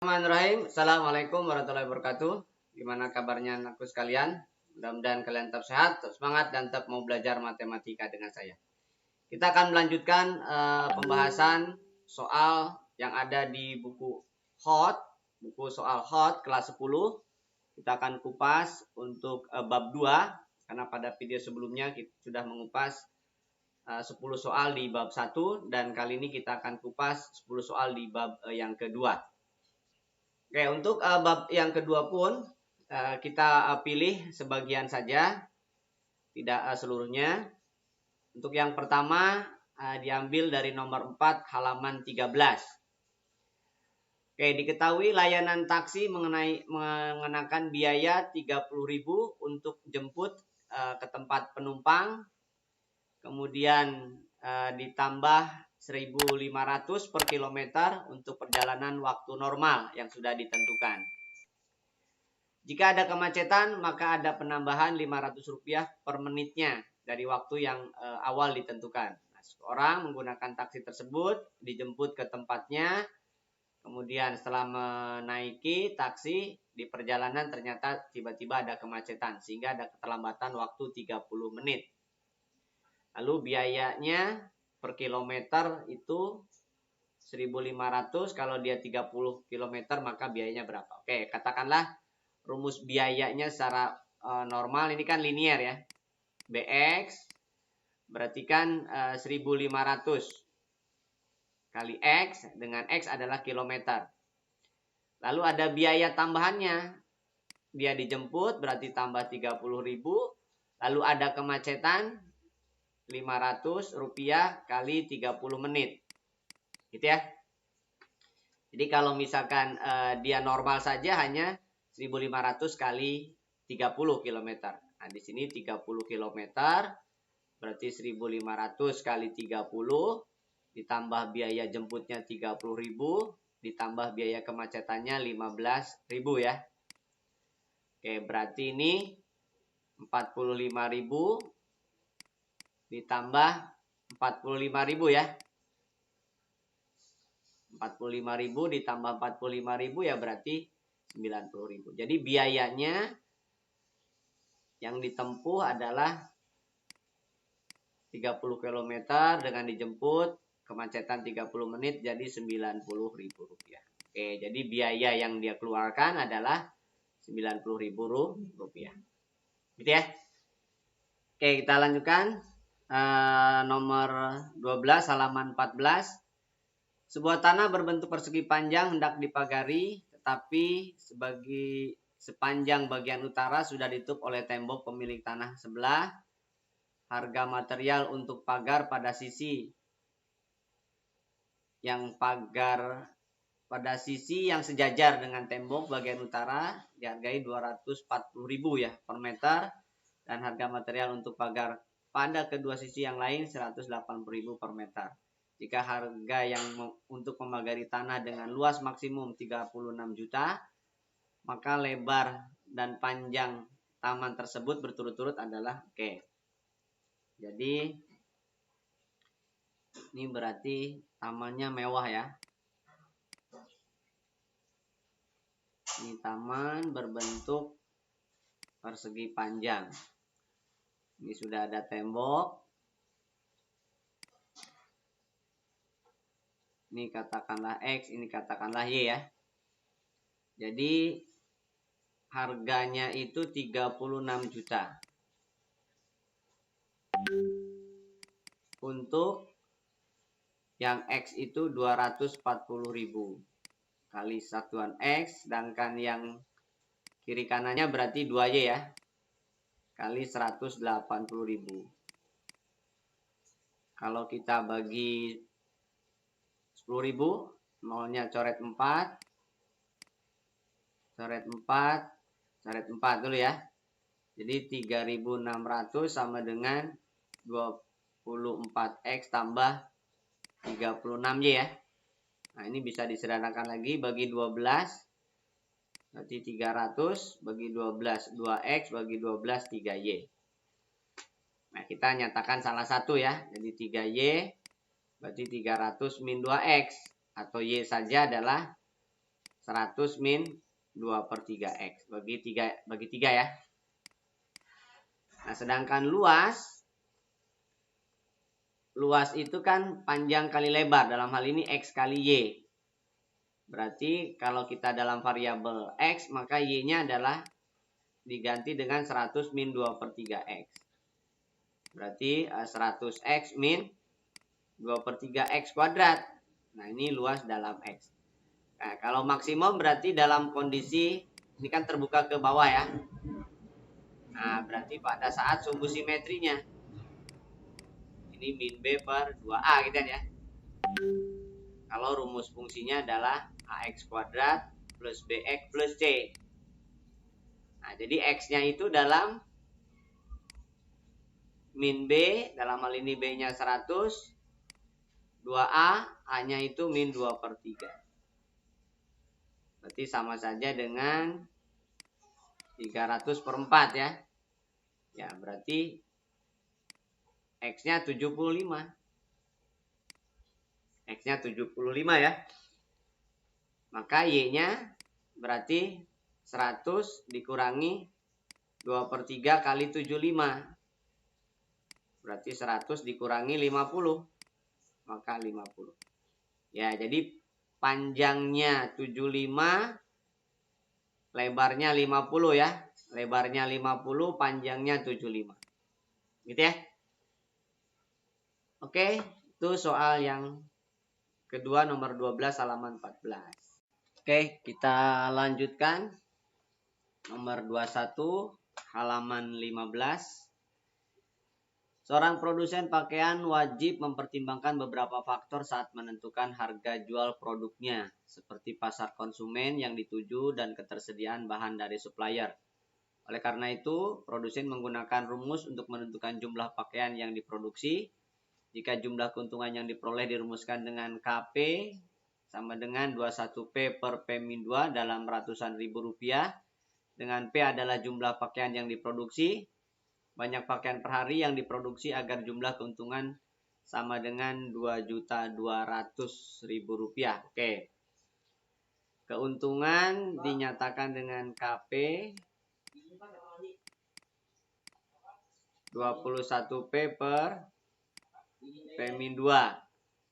Bismillahirrahmanirrahim. Assalamualaikum warahmatullahi wabarakatuh. Gimana kabarnya anakku sekalian? Mudah-mudahan kalian tetap sehat, tetap semangat, dan tetap mau belajar matematika dengan saya. Kita akan melanjutkan pembahasan soal yang ada di buku soal hot kelas 10. Kita akan kupas untuk bab 2, karena pada video sebelumnya kita sudah mengupas 10 soal di bab 1, dan kali ini kita akan kupas 10 soal di bab yang kedua. Oke, untuk bab yang kedua pun kita pilih sebagian saja, tidak seluruhnya. Untuk yang pertama diambil dari nomor 4 halaman 13. Oke, diketahui layanan taksi mengenakan biaya 30.000 untuk jemput ke tempat penumpang. Kemudian ditambah 1.500 per kilometer untuk perjalanan waktu normal yang sudah ditentukan. Jika ada kemacetan, maka ada penambahan Rp500 per menitnya dari waktu yang awal ditentukan. Nah, seorang menggunakan taksi tersebut dijemput ke tempatnya, kemudian setelah menaiki taksi di perjalanan ternyata tiba-tiba ada kemacetan sehingga ada keterlambatan waktu 30 menit. Lalu biayanya per kilometer itu 1.500, kalau dia 30 km maka biayanya berapa? Oke, katakanlah rumus biayanya secara normal ini kan linier ya. BX berarti kan 1.500 kali X dengan X adalah kilometer. Lalu ada biaya tambahannya. Dia dijemput berarti tambah 30.000. Lalu ada kemacetan Rp500 kali 30 menit. Gitu ya. Jadi kalau misalkan dia normal saja hanya 1.500 kali 30 km. Nah, di sini 30 km berarti 1.500 kali 30 ditambah biaya jemputnya 30.000 ditambah biaya kemacetannya 15.000 ya. Oke, berarti ini 45.000 ditambah 45.000 ya. 45.000 ditambah 45.000 ya berarti 90.000. Jadi biayanya yang ditempuh adalah 30 km dengan dijemput kemacetan 30 menit jadi Rp90.000. Oke, jadi biaya yang dia keluarkan adalah Rp90.000. Gitu ya. Oke, kita lanjutkan. Nomor 12 halaman 14. Sebuah tanah berbentuk persegi panjang hendak dipagari, tetapi sepanjang bagian utara sudah ditutup oleh tembok pemilik tanah sebelah. Harga material untuk pagar pada sisi yang sejajar dengan tembok bagian utara dihargai 240.000 ya per meter, dan harga material untuk pagar pada kedua sisi yang lain 180.000 per meter. Jika harga yang untuk memagari tanah dengan luas maksimum 36 juta, maka lebar dan panjang taman tersebut berturut-turut adalah oke. Jadi ini berarti tamannya mewah ya. Ini taman berbentuk persegi panjang. Ini sudah ada tembok. Ini katakanlah X, ini katakanlah Y ya. Jadi harganya itu 36 juta. Untuk yang X itu 240.000 kali satuan X, sedangkan yang kiri kanannya berarti 2Y ya, kali 180.000. Kalau kita bagi 10.000, nolnya coret 4, coret 4, coret 4 dulu ya. Jadi 3.600 sama dengan 24X tambah 36Y ya. Nah, ini bisa disederhanakan lagi, bagi 12 berarti 300, bagi 12 2X, bagi 12 3Y. Nah, kita nyatakan salah satu ya. Jadi 3Y berarti 300 min 2X, atau Y saja adalah 100 min 2/3x. Bagi 3 ya. Nah, sedangkan luas itu kan panjang kali lebar. Dalam hal ini X kali Y. Berarti kalau kita dalam variabel X, maka Y-nya adalah diganti dengan 100 min 2/3x. Berarti 100x min 2/3x kuadrat. Nah, ini luas dalam X. Nah, kalau maksimum berarti dalam kondisi ini kan terbuka ke bawah ya. Nah, berarti pada saat sumbu simetrinya. Ini min B per 2A gitu kan ya. Kalau rumus fungsinya adalah AX kuadrat plus BX plus C. Nah, jadi X-nya itu dalam min B, dalam hal ini B-nya 100, 2A, A-nya itu min 2/3. Berarti sama saja dengan 300/4 ya. Ya, berarti X-nya 75. X-nya 75 ya. Maka Y-nya berarti 100 dikurangi 2/3 kali 75. Berarti 100 dikurangi 50. Maka 50. Ya, jadi panjangnya 75, lebarnya 50 ya. Lebarnya 50, panjangnya 75. Gitu ya. Oke, itu soal yang kedua nomor 12 halaman 14. Oke, kita lanjutkan. Nomor 21 halaman 15. Seorang produsen pakaian wajib mempertimbangkan beberapa faktor saat menentukan harga jual produknya, seperti pasar konsumen yang dituju dan ketersediaan bahan dari supplier. Oleh karena itu, produsen menggunakan rumus untuk menentukan jumlah pakaian yang diproduksi. Jika jumlah keuntungan yang diperoleh dirumuskan dengan KP sama dengan 21P per P-2 dalam ratusan ribu rupiah, dengan P adalah jumlah pakaian yang diproduksi, banyak pakaian per hari yang diproduksi agar jumlah keuntungan sama dengan 2.200.000 rupiah. Oke. Keuntungan dinyatakan dengan KP 21P per P-2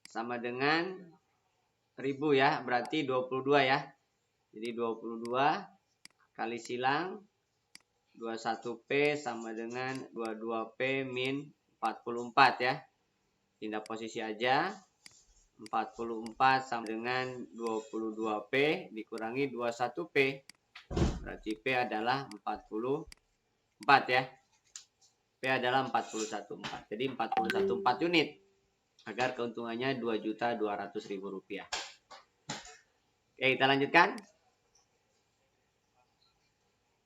sama dengan 1000 ya, berarti 22 ya. Jadi 22 kali silang 21P sama dengan 22P min 44 ya. Pindah posisi aja. 44 sama dengan 22P dikurangi 21P. Berarti P adalah 44 ya. P adalah 41,4. Jadi 41,4 unit. Agar keuntungannya 2.200.000 rupiah. Oke, kita lanjutkan.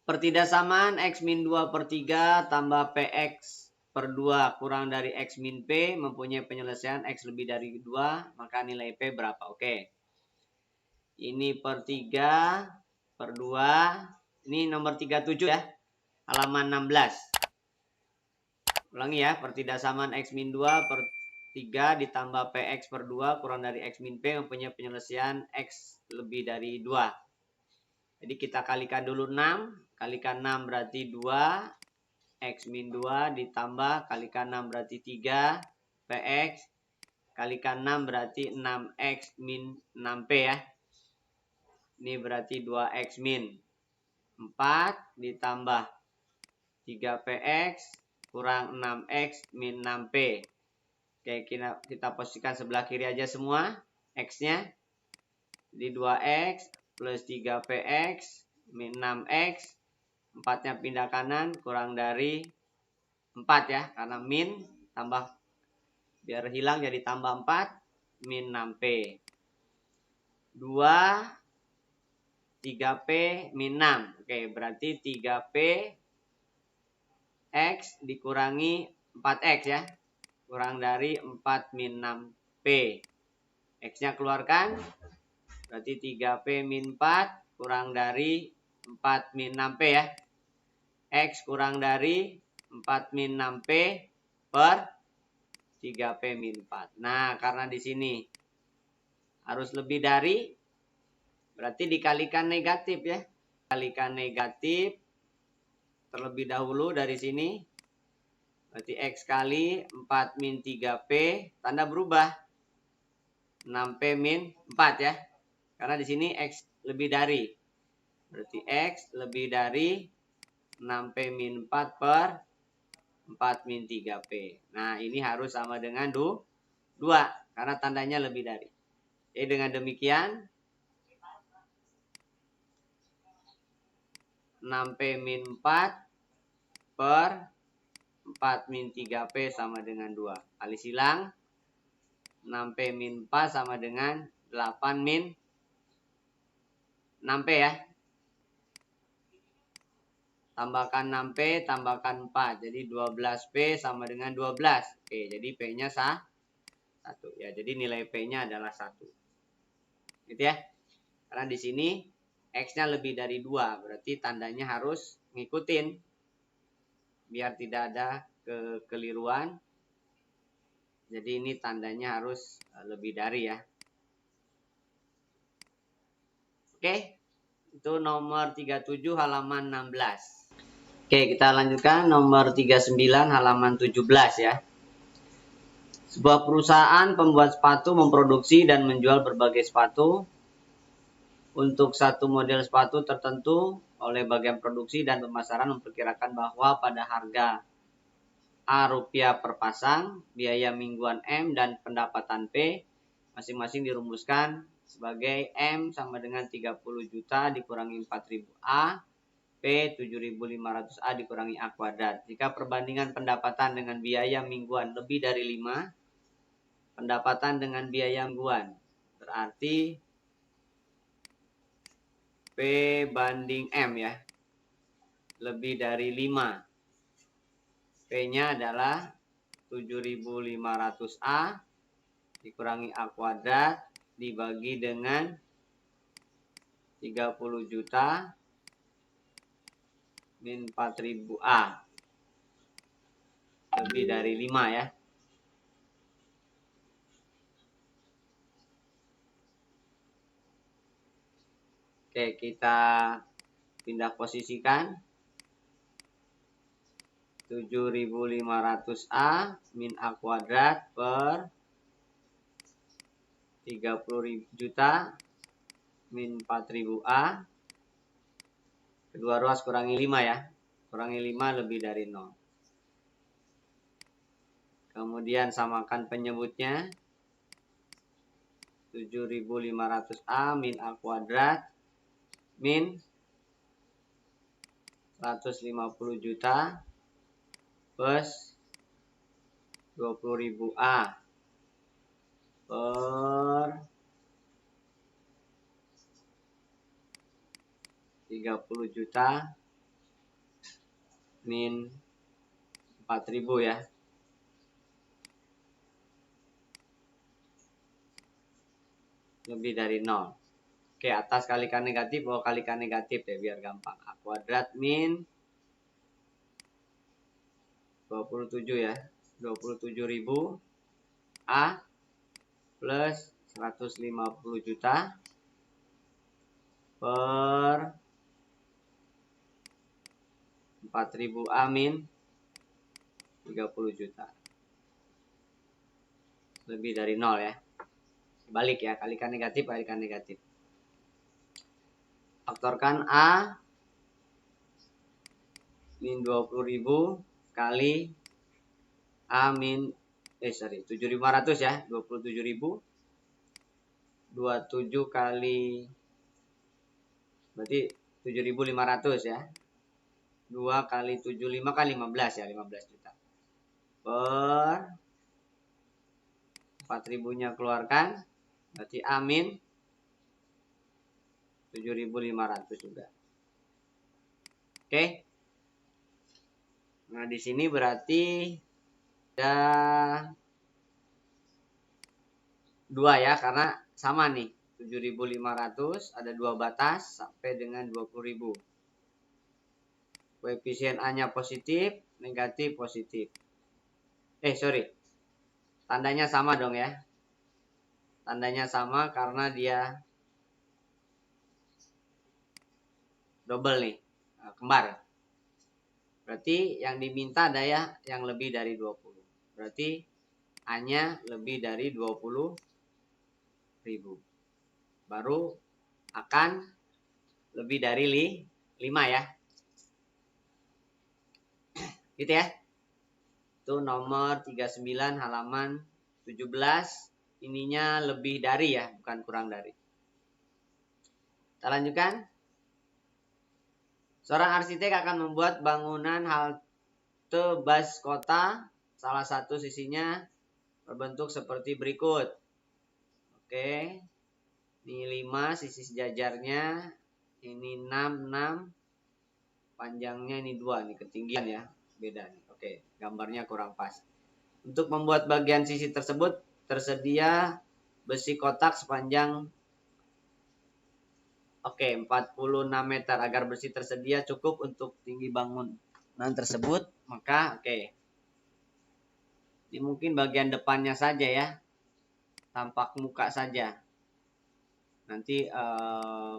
Pertidaksamaan X min 2/3 tambah PX per 2 kurang dari X min P mempunyai penyelesaian X lebih dari 2, maka nilai P berapa? Oke. Ini per 3 per 2. Ini nomor 37 ya. Halaman 16. Ulangi ya, pertidaksamaan X min 2 per 3 ditambah PX per 2 kurang dari X min P mempunyai penyelesaian X lebih dari 2. Jadi kita kalikan dulu 6. Kalikan 6 berarti 2. X min 2 ditambah kalikan 6 berarti 3. PX kalikan 6 berarti 6X min 6P ya. Ini berarti 2X min 4 ditambah 3PX kurang 6X min 6P. Oke, kita posisikan sebelah kiri aja semua X-nya. Jadi 2X plus 3PX min 6X. 4-nya pindah kanan kurang dari 4 ya. Karena min tambah, biar hilang jadi tambah 4 min 6P. 2 3P min 6. Oke, berarti 3P X dikurangi 4X ya. Kurang dari 4 min 6P. X-nya keluarkan. Berarti 3P min 4 kurang dari 4 min 6P ya. X kurang dari 4 min 6P per 3P min 4. Nah, karena di sini harus lebih dari, Berarti dikalikan negatif ya. Kalikan negatif terlebih dahulu dari sini. Berarti X kali 4 min 3P. Tanda berubah. 6P min 4 ya. Karena di sini X lebih dari. Berarti X lebih dari 6P min 4 per 4 min 3P. Nah, ini harus sama dengan 2. Karena tandanya lebih dari. Jadi dengan demikian 6P min 4 per 4 min 3P sama dengan 2. Kali silang 6P min 4 sama dengan 8 min 6P ya. Tambahkan 6P, tambahkan 4. Jadi 12P sama dengan 12. Oke, jadi P-nya 1. Ya, jadi nilai P-nya adalah 1. Gitu ya. Karena di sini X-nya lebih dari 2. Berarti tandanya harus ngikutin. Biar tidak ada kekeliruan. Jadi ini tandanya harus lebih dari ya. Oke. Itu nomor 37 halaman 16. Oke, kita lanjutkan nomor 39 halaman 17 ya. Sebuah perusahaan pembuat sepatu memproduksi dan menjual berbagai sepatu. Untuk satu model sepatu tertentu oleh bagian produksi dan pemasaran memperkirakan bahwa pada harga A rupiah per pasang, biaya mingguan M dan pendapatan P masing-masing dirumuskan sebagai M sama dengan 30 juta dikurangi 4.000 A, P 7.500 A dikurangi A kuadrat. Jika perbandingan pendapatan dengan biaya mingguan lebih dari 5, pendapatan dengan biaya mingguan berarti P banding M ya, lebih dari 5. P-nya adalah 7.500 A dikurangi A kuadrat dibagi dengan 30 juta min 4.000 A. Lebih dari 5 ya. Oke, kita pindah posisikan. 7.500 A min A kuadrat per 30 juta min 4.000 A. Kedua ruas kurangi 5 ya. Kurangi 5 lebih dari 0. Kemudian samakan penyebutnya. 7.500 A min A kuadrat min 150 juta plus 20.000 A per 30 juta min 4.000 ya. Lebih dari 0. Oke, atas kalikan negatif, bawah kalikan negatif ya biar gampang. A kuadrat min 27 ya. 27.000 A plus 150 juta per 4.000 A min 30 juta. Lebih dari 0 ya. Balik ya, kalikan negatif, kalikan negatif. Faktorkan A min 20.000 kali A min 7.500 ya, 27.000 27 kali berarti 7.500 ya. 2 kali 75 kali 15 ya, 15 juta. Per 4.000-nya keluarkan berarti A min 7.500 juga. Oke. Nah, di sini berarti ada 2 ya, karena sama nih. 7.500 ada 2 batas sampai dengan 20.000. Koefisien A-nya positif, negatif, positif. Tandanya sama dong ya. Tandanya sama karena dia double nih, kembar. Berarti yang diminta ada ya yang lebih dari 20. Berarti A-nya lebih dari 20.000. Baru akan lebih dari 5 ya. Gitu ya. Itu nomor 39 halaman 17. Ininya lebih dari ya, bukan kurang dari. Kita lanjutkan. Seorang arsitek akan membuat bangunan halte bus kota. Salah satu sisinya berbentuk seperti berikut. Oke. Ini 5 sisi sejajarnya. Ini 6. Panjangnya ini 2. Ini ketinggian ya. Beda nih. Oke. Gambarnya kurang pas. Untuk membuat bagian sisi tersebut tersedia besi kotak sepanjang 46 meter. Agar besi tersedia cukup untuk tinggi bangunan tersebut, maka ini mungkin bagian depannya saja ya, tampak muka saja. Nanti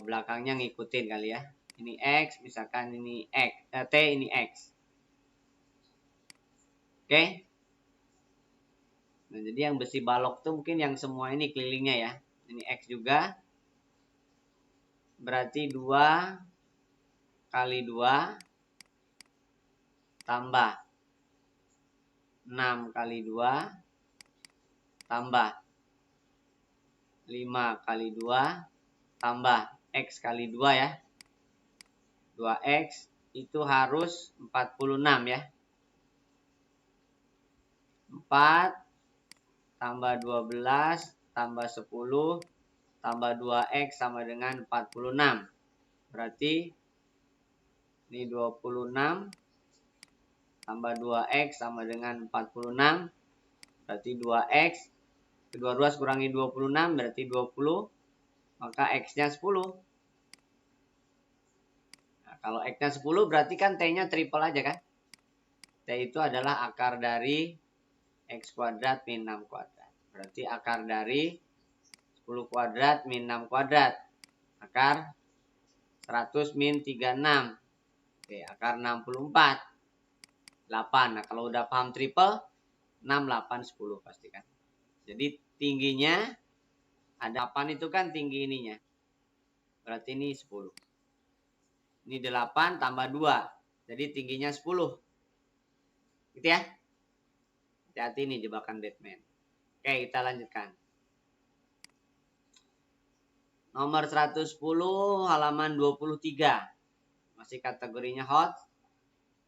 belakangnya ngikutin kali ya. Ini X, misalkan ini T, ini X. Oke. Nah, jadi yang besi balok tuh mungkin yang semua ini kelilingnya ya. Ini X juga. Berarti 2 kali 2 tambah 6 kali 2 tambah 5 kali 2 tambah X kali 2 ya. 2X itu harus 46 ya. 4 tambah 12 tambah 10 tambah 2X sama dengan 46. Berarti ini 26 tambah 2X sama dengan 46. Berarti 2X. Kedua-dua kurangi 26 berarti 20. Maka X-nya 10. Nah, kalau X-nya 10 berarti kan T-nya triple aja kan. T itu adalah akar dari X kuadrat min 6 kuadrat. Berarti akar dari 10 kuadrat min 6 kuadrat. Akar 100 min 36. Oke, akar 64. 8. Nah, kalau udah paham triple, 6, 8, 10 pastikan. Jadi tingginya ada 8 itu kan tinggi ininya. Berarti ini 10. Ini 8 tambah 2. Jadi tingginya 10. Gitu ya. Hati-hati nih jebakan Batman. Oke, kita lanjutkan. Nomor 110 halaman 23. Masih kategorinya hot.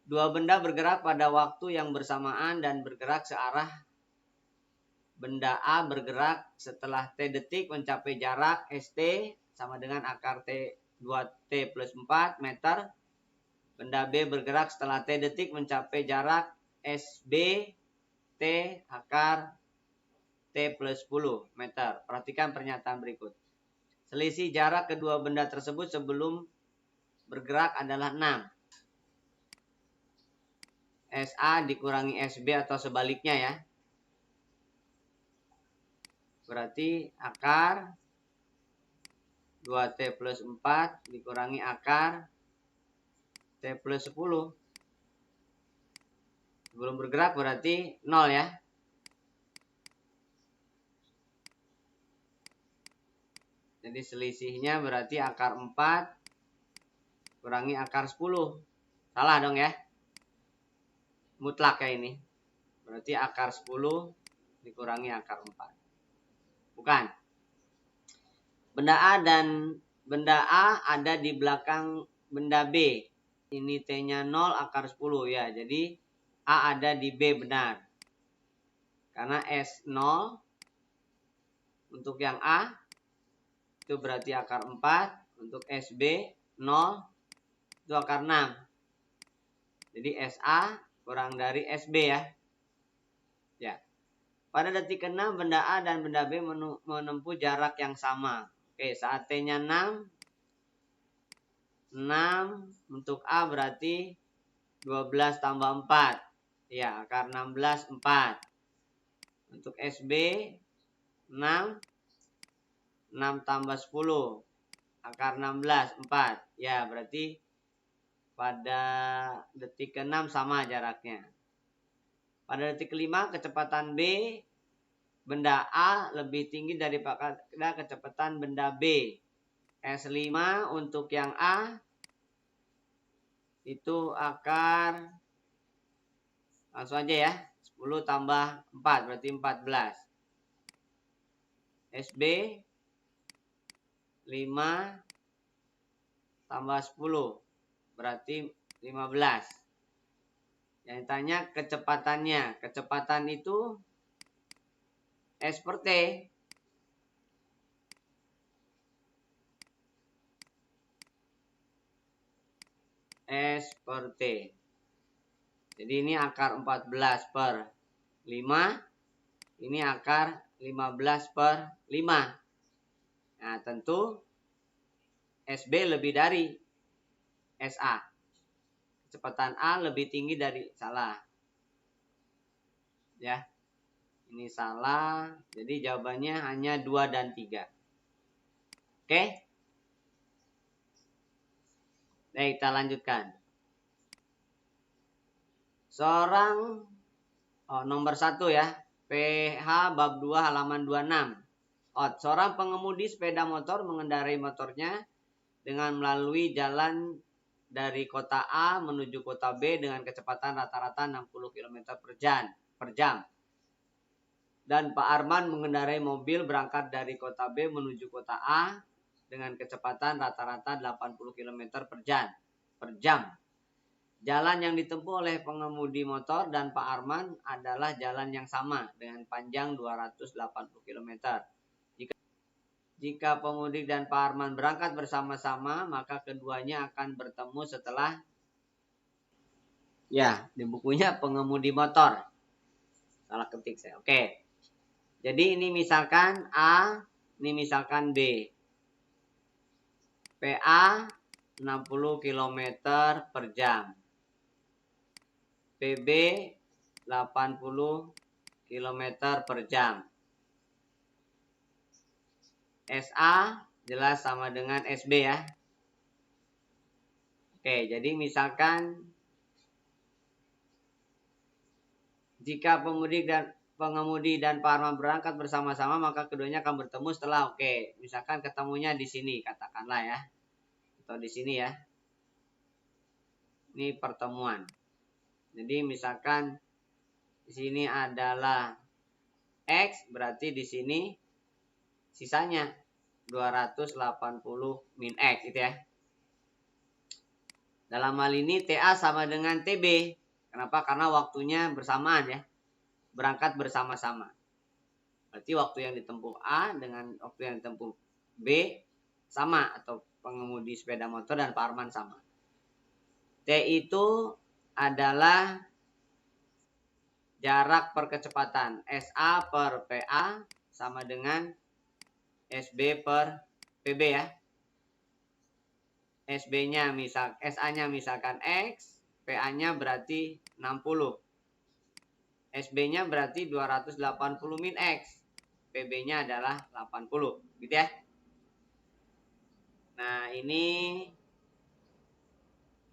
Dua benda bergerak pada waktu yang bersamaan dan bergerak searah. Benda A bergerak setelah T detik mencapai jarak ST sama dengan akar T 2T plus 4 meter. Benda B bergerak setelah T detik mencapai jarak SB T akar T plus 10 meter. Perhatikan pernyataan berikut. Selisih jarak kedua benda tersebut sebelum bergerak adalah 6. SA dikurangi SB atau sebaliknya ya. Berarti akar 2T plus 4 dikurangi akar T plus 10. Sebelum bergerak berarti 0 ya. Jadi selisihnya berarti akar 4 kurangi akar 10. Salah dong ya. Mutlak ya ini. Berarti akar 10 dikurangi akar 4. Bukan. Benda A ada di belakang benda B. Ini T-nya 0 akar 10 ya. Jadi A ada di B benar. Karena S0 untuk yang A itu berarti akar 4. Untuk SB 0 itu akar 6. Jadi SA kurang dari SB ya. Ya. Pada detik ke-6 benda A dan benda B menempuh jarak yang sama. Oke, saat T-nya 6 untuk A berarti 12 tambah 4. Ya, akar 16 4. Untuk SB 6 tambah 10. Akar 16 4. Ya, berarti pada detik ke-6 sama jaraknya. Pada detik ke-5 kecepatan B benda A lebih tinggi daripada kecepatan benda B. S5 untuk yang A itu akar, langsung aja ya, 10 tambah 4 berarti 14. SB 5 tambah 10 berarti 15. Yang ditanya kecepatannya. Kecepatan itu S per T. S per T. Jadi ini akar 14 per 5. Ini akar 15 per 5. Nah tentu SB lebih dari SA. Kecepatan A lebih tinggi dari, salah. Ya. Ini salah. Jadi jawabannya hanya 2 dan 3. Oke? Baik, kita lanjutkan. Seorang nomor 1 ya. PH bab 2 halaman 26. Seorang pengemudi sepeda motor mengendarai motornya dengan melalui jalan dari kota A menuju kota B dengan kecepatan rata-rata 60 km per jam. Dan Pak Arman mengendarai mobil berangkat dari kota B menuju kota A dengan kecepatan rata-rata 80 km per jam. Jalan yang ditempuh oleh pengemudi motor dan Pak Arman adalah jalan yang sama dengan panjang 280 km. Jika pemudik dan Pak Arman berangkat bersama-sama, maka keduanya akan bertemu setelah, ya, di bukunya pengemudi motor. Salah ketik saya. Oke. Jadi ini misalkan A, ini misalkan B. PA 60 km per jam. PB 80 km per jam. SA jelas sama dengan SB ya. Oke, jadi misalkan jika pengemudi dan Pak Arman berangkat bersama-sama, maka keduanya akan bertemu setelah, misalkan ketemunya di sini katakanlah ya. Atau di sini ya. Ini pertemuan. Jadi misalkan di sini adalah X, berarti di sini sisanya 280 min X gitu ya. Dalam hal ini TA sama dengan TB. Kenapa? Karena waktunya bersamaan ya. Berangkat bersama-sama. Berarti waktu yang ditempuh A dengan waktu yang ditempuh B sama, atau pengemudi sepeda motor dan Pak Arman sama. T itu adalah jarak per kecepatan. SA per PA sama dengan SB per PB ya. SB-nya SA-nya misalkan X, PA-nya berarti 60. SB-nya berarti 280 min X. PB-nya adalah 80, gitu ya. Nah, ini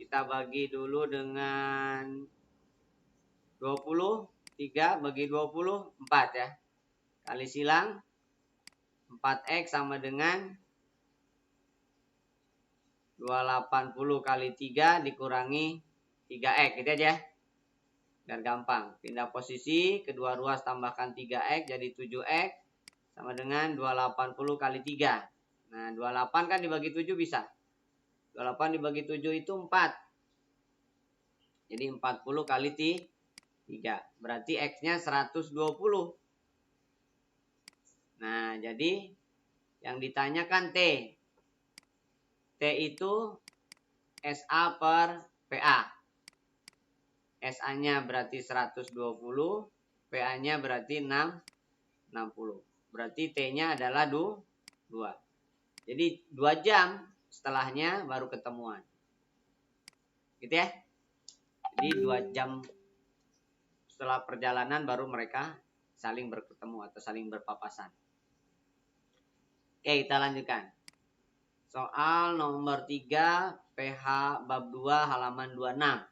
kita bagi dulu dengan 20, 3 bagi 20, 4 ya. Kali silang 4X sama dengan 280 kali 3 dikurangi 3X, gitu aja. Biar gampang. Pindah posisi, kedua ruas tambahkan 3X jadi 7X sama dengan 280 kali 3. Nah, 28 kan dibagi 7 bisa. 28 dibagi 7 itu 4. Jadi 40 kali 3. Berarti X-nya 120. Nah, jadi yang ditanyakan T. T itu SA per PA. SA-nya berarti 120, PA-nya berarti 60. Berarti T-nya adalah 2. Jadi 2 jam setelahnya baru ketemuan. Gitu ya. Jadi 2 jam setelah perjalanan baru mereka saling bertemu atau saling berpapasan. Oke, kita lanjutkan. Soal nomor 3 PH bab 2 halaman 26.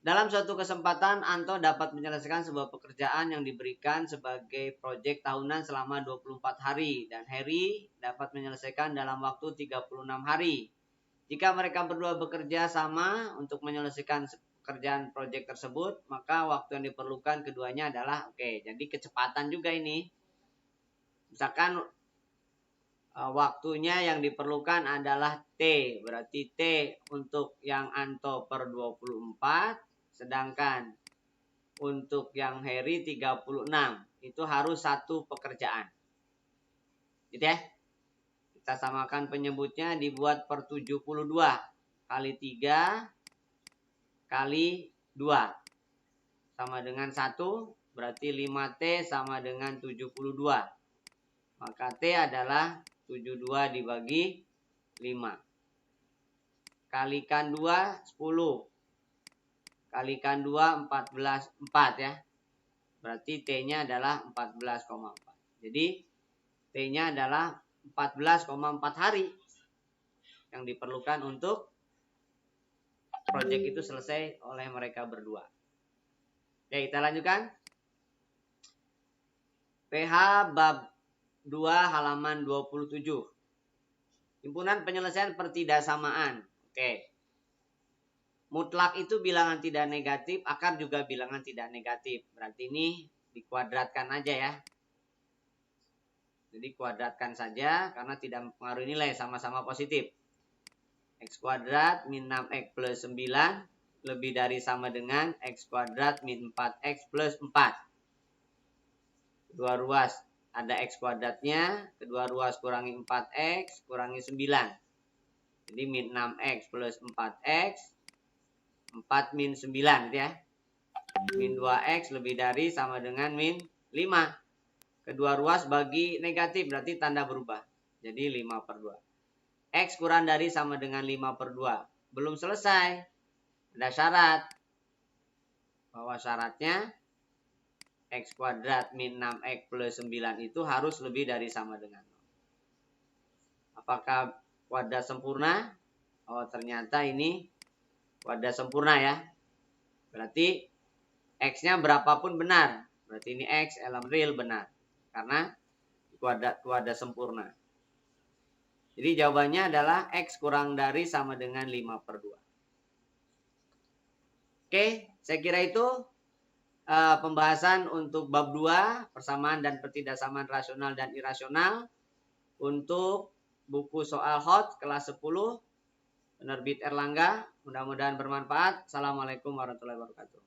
Dalam suatu kesempatan, Anto dapat menyelesaikan sebuah pekerjaan yang diberikan sebagai proyek tahunan selama 24 hari dan Heri dapat menyelesaikan dalam waktu 36 hari. Jika mereka berdua bekerja sama untuk menyelesaikan pekerjaan proyek tersebut, maka waktu yang diperlukan keduanya adalah jadi kecepatan juga ini. Misalkan waktunya yang diperlukan adalah T. Berarti T untuk yang Anto per 24. Sedangkan untuk yang Heri 36. Itu harus satu pekerjaan. Gitu ya. Kita samakan penyebutnya dibuat per 72. Kali 3. Kali 2. Sama dengan 1. Berarti 5T sama dengan 72. Maka T adalah 72 dibagi 5. Kalikan 2, 10. Kalikan 2, 14, 4 ya. Berarti T-nya adalah 14,4. Jadi T-nya adalah 14,4 hari yang diperlukan untuk proyek itu selesai oleh mereka berdua. Oke, kita lanjutkan. PH bab 2 halaman 27. Himpunan penyelesaian pertidaksamaan. Oke. Mutlak itu bilangan tidak negatif, akar juga bilangan tidak negatif. Berarti ini dikuadratkan aja ya. Jadi kuadratkan saja karena tidak mempengaruhi nilai, sama-sama positif. X kuadrat min 6X plus 9 lebih dari sama dengan X kuadrat min 4X plus 4. Kedua ruas ada X kuadratnya, kedua ruas kurangi 4X, kurangi 9. Jadi min 6X plus 4X, 4 min 9 ya. Min 2X lebih dari sama dengan min 5. Kedua ruas bagi negatif, berarti tanda berubah. Jadi 5 per 2. X kurang dari sama dengan 5 per 2. Belum selesai. Ada syarat. Bahwa syaratnya X kuadrat min 6X plus 9 itu harus lebih dari sama dengan 0. Apakah kuadrat sempurna? Oh, ternyata ini kuadrat sempurna ya. Berarti X-nya berapapun benar. Berarti ini X elemen real benar. Karena kuadrat sempurna. Jadi jawabannya adalah X kurang dari sama dengan 5 per 2. Oke, saya kira itu pembahasan untuk bab 2, persamaan dan pertidaksamaan rasional dan irasional untuk buku soal hot kelas 10 penerbit Erlangga. Mudah-mudahan bermanfaat. Assalamualaikum warahmatullahi wabarakatuh.